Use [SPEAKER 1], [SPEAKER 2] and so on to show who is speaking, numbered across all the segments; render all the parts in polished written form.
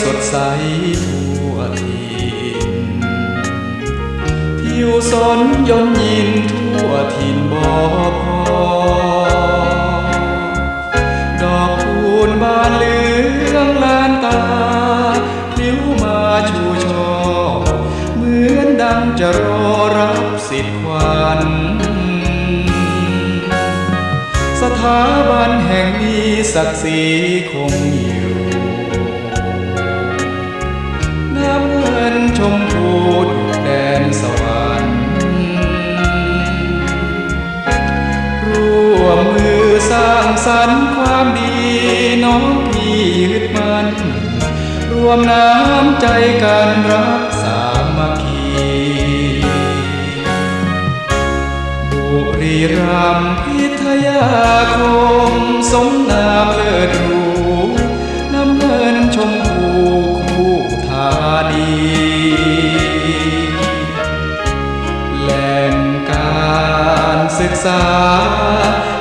[SPEAKER 1] สดใสทั่วถิ่นทิวสนยนยินทั่วถิ่นบ่พอดอกคูณบานเหลืองลานตาพลิ้วมาชูช่อเหมือนดังจะรอรับสิทธิ์ควันสถาบันแห่งนี้ศักดิ์ศรีคงอยู่น้ำเงินชมพูดุจแดนสวรรค์ร่วมมือสร้างสรรค์ความดีน้องพี่ยึดมั่นรวมน้ำใจกันรักสามัคคีบุรีรัมย์พิทยาคมสมนามเลิศหรูน้ำเงินชมพูคู่ธานีแหล่งการศึกษา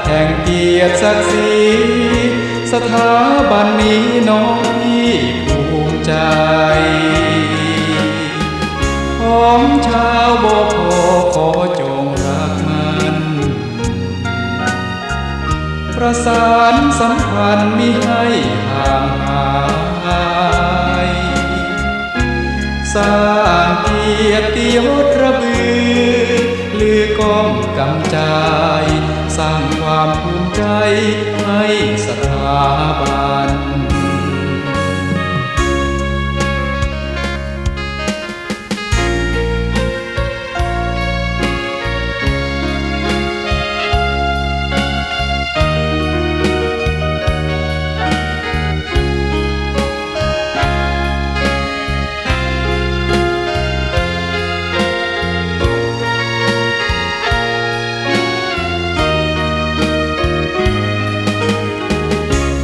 [SPEAKER 1] แห่งเกียรติศักดิ์ศรีสถาบันนี้น้องพี่ภูมิใจของชาวบพขอจงรักมันประสานสัมพันธ์มิให้ห่างหายสร้างเกียรติยศระบือลือกองกำจายสร้างความภูมิใจให้สถาบัน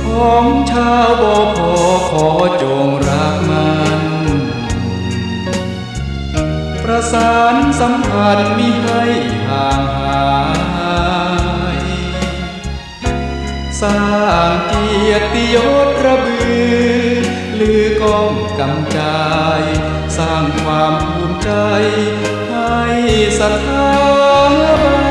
[SPEAKER 1] ของชาวบพขอจงรักมันประสานสัมพันธ์มิให้ห่างหายสร้างเกียรติยศระบือลือกองกำจายสร้างความภูมิใจให้สถาบัน